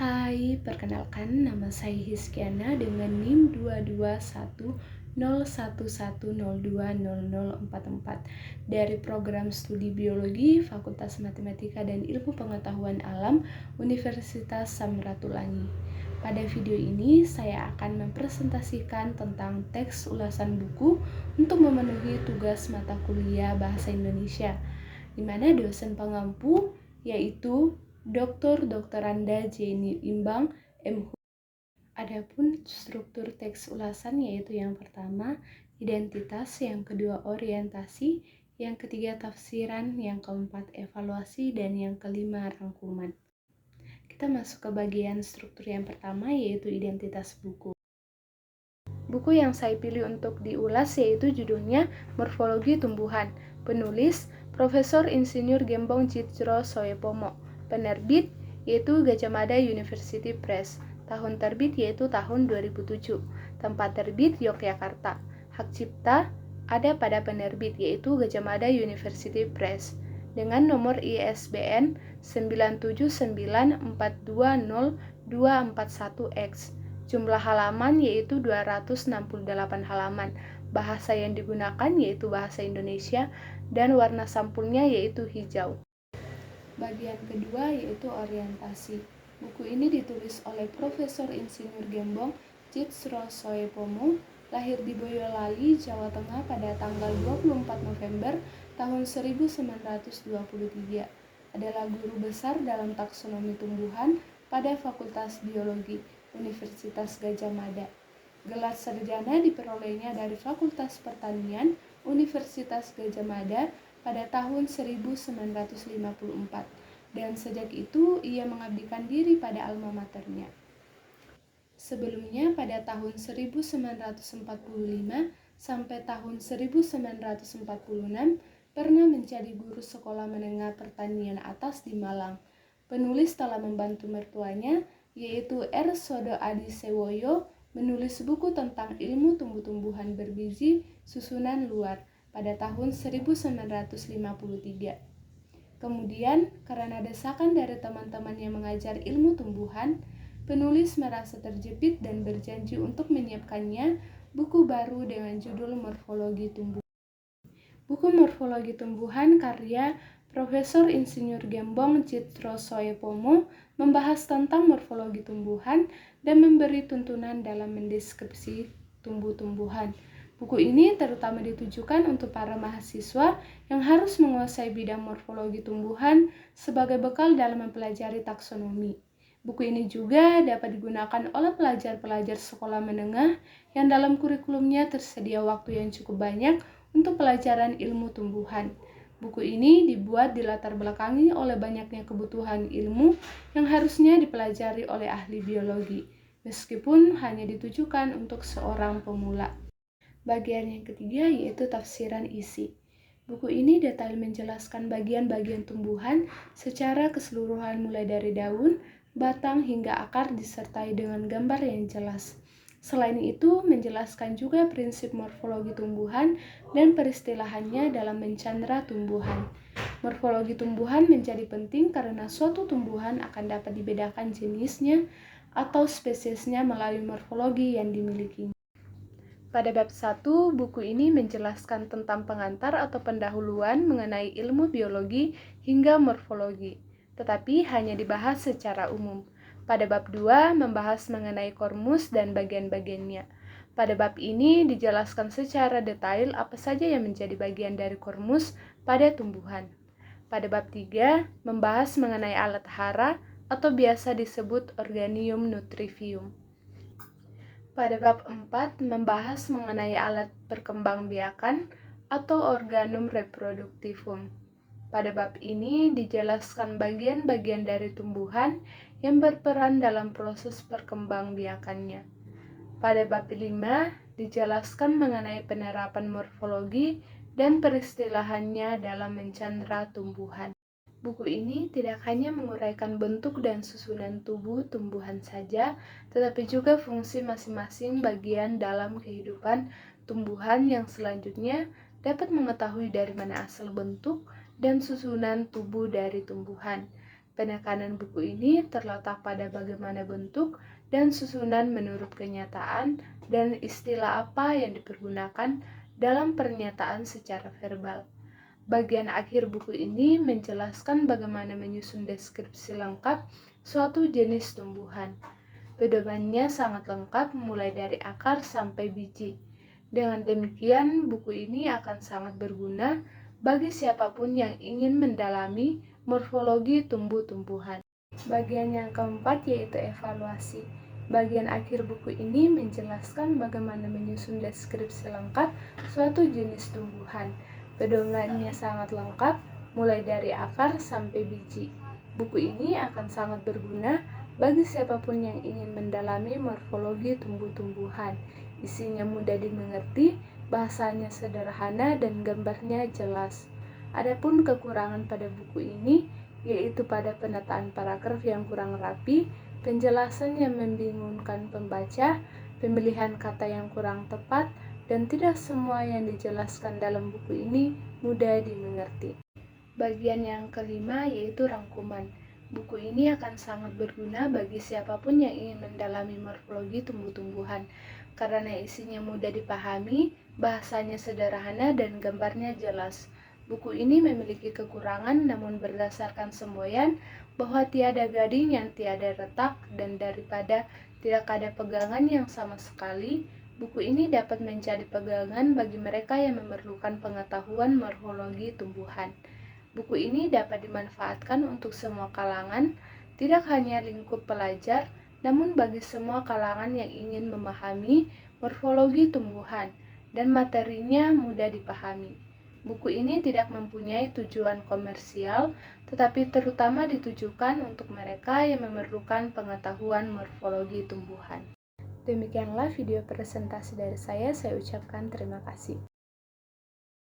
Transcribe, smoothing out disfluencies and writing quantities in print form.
Hai, perkenalkan nama saya Hiskiana dengan NIM 2210110200044 dari program studi biologi Fakultas Matematika dan Ilmu Pengetahuan Alam Universitas Samratulangi. Pada video ini saya akan mempresentasikan tentang teks ulasan buku untuk memenuhi tugas mata kuliah Bahasa Indonesia, di mana dosen pengampu yaitu Dr. Anda Jenny Imbang, MHU. Adapun struktur teks ulasan yaitu yang pertama identitas, yang kedua orientasi, yang ketiga tafsiran, yang keempat evaluasi, dan yang kelima rangkuman. Kita masuk ke bagian struktur yang pertama yaitu identitas buku. Buku yang saya pilih untuk diulas yaitu judulnya Morfologi Tumbuhan. Penulis Profesor Insinyur Gembong Citro Soepomo. Penerbit yaitu Gajah Mada University Press. Tahun terbit yaitu tahun 2007. Tempat terbit Yogyakarta. Hak cipta ada pada penerbit yaitu Gajah Mada University Press dengan nomor ISBN 979420241X. Jumlah halaman yaitu 268 halaman. Bahasa yang digunakan yaitu bahasa Indonesia dan warna sampulnya yaitu hijau. Bagian kedua yaitu orientasi. Buku ini ditulis oleh Profesor Insinyur Gembong Citro Soepomo, lahir di Boyolali, Jawa Tengah pada tanggal 24 November tahun 1923. Adalah guru besar dalam taksonomi tumbuhan pada Fakultas Biologi Universitas Gajah Mada. Gelar sarjana diperolehnya dari Fakultas Pertanian Universitas Gajah Mada pada tahun 1954, dan sejak itu ia mengabdikan diri pada alma maternya. Sebelumnya pada tahun 1945 sampai tahun 1946 pernah menjadi guru sekolah menengah pertanian atas di Malang. Penulis telah membantu mertuanya yaitu R. Sodo Adi Sewoyo menulis buku tentang ilmu tumbuh-tumbuhan berbiji susunan luar pada tahun 1953. Kemudian, karena desakan dari teman-teman yang mengajar ilmu tumbuhan, penulis merasa terjepit dan berjanji untuk menyiapkannya buku baru dengan judul Morfologi Tumbuhan. Buku Morfologi Tumbuhan karya Profesor Insinyur Gembong Citro Soepomo membahas tentang morfologi tumbuhan dan memberi tuntunan dalam mendeskripsi tumbuh-tumbuhan. Buku ini terutama ditujukan untuk para mahasiswa yang harus menguasai bidang morfologi tumbuhan sebagai bekal dalam mempelajari taksonomi. Buku ini juga dapat digunakan oleh pelajar-pelajar sekolah menengah yang dalam kurikulumnya tersedia waktu yang cukup banyak untuk pelajaran ilmu tumbuhan. Buku ini dibuat di latar belakangi oleh banyaknya kebutuhan ilmu yang harusnya dipelajari oleh ahli biologi, meskipun hanya ditujukan untuk seorang pemula. Bagian yang ketiga yaitu tafsiran isi. Buku ini detail menjelaskan bagian-bagian tumbuhan secara keseluruhan mulai dari daun, batang hingga akar disertai dengan gambar yang jelas. Selain itu, menjelaskan juga prinsip morfologi tumbuhan dan peristilahannya dalam mencandra tumbuhan. Morfologi tumbuhan menjadi penting karena suatu tumbuhan akan dapat dibedakan jenisnya atau spesiesnya melalui morfologi yang dimilikinya. Pada bab 1, buku ini menjelaskan tentang pengantar atau pendahuluan mengenai ilmu biologi hingga morfologi, tetapi hanya dibahas secara umum. Pada bab 2, membahas mengenai kormus dan bagian-bagiannya. Pada bab ini dijelaskan secara detail apa saja yang menjadi bagian dari kormus pada tumbuhan. Pada bab 3, membahas mengenai alat hara atau biasa disebut Organium nutrivium. Pada bab 4, membahas mengenai alat perkembangbiakan atau Organum reproductivum. Pada bab ini dijelaskan bagian-bagian dari tumbuhan yang berperan dalam proses perkembangbiakannya. Pada bab 5, dijelaskan mengenai penerapan morfologi dan peristilahannya dalam mencandra tumbuhan. Buku ini tidak hanya menguraikan bentuk dan susunan tubuh tumbuhan saja, tetapi juga fungsi masing-masing bagian dalam kehidupan tumbuhan yang selanjutnya dapat mengetahui dari mana asal bentuk dan susunan tubuh dari tumbuhan. Penekanan buku ini terletak pada bagaimana bentuk dan susunan menurut kenyataan dan istilah apa yang dipergunakan dalam pernyataan secara verbal. Bagian akhir buku ini menjelaskan bagaimana menyusun deskripsi lengkap suatu jenis tumbuhan. Pedomannya sangat lengkap mulai dari akar sampai biji. Dengan demikian, buku ini akan sangat berguna bagi siapapun yang ingin mendalami morfologi tumbuh-tumbuhan. Bagian yang keempat yaitu evaluasi. Bagian akhir buku ini menjelaskan bagaimana menyusun deskripsi lengkap suatu jenis tumbuhan. Pedomannya sangat lengkap, mulai dari akar sampai biji. Buku ini akan sangat berguna bagi siapapun yang ingin mendalami morfologi tumbuh-tumbuhan. Isinya mudah dimengerti, bahasanya sederhana, dan gambarnya jelas. Adapun kekurangan pada buku ini, yaitu pada penataan paragraf yang kurang rapi, penjelasan yang membingungkan pembaca, pemilihan kata yang kurang tepat, dan tidak semua yang dijelaskan dalam buku ini mudah dimengerti. Bagian yang kelima yaitu rangkuman. Buku ini akan sangat berguna bagi siapapun yang ingin mendalami morfologi tumbuh-tumbuhan, karena isinya mudah dipahami, bahasanya sederhana, dan gambarnya jelas. Buku ini memiliki kekurangan, namun berdasarkan semboyan bahwa tiada gading yang tiada retak, dan daripada tidak ada pegangan yang sama sekali, buku ini dapat menjadi pegangan bagi mereka yang memerlukan pengetahuan morfologi tumbuhan. Buku ini dapat dimanfaatkan untuk semua kalangan, tidak hanya lingkup pelajar, namun bagi semua kalangan yang ingin memahami morfologi tumbuhan, dan materinya mudah dipahami. Buku ini tidak mempunyai tujuan komersial, tetapi terutama ditujukan untuk mereka yang memerlukan pengetahuan morfologi tumbuhan. Demikianlah video presentasi dari saya ucapkan terima kasih.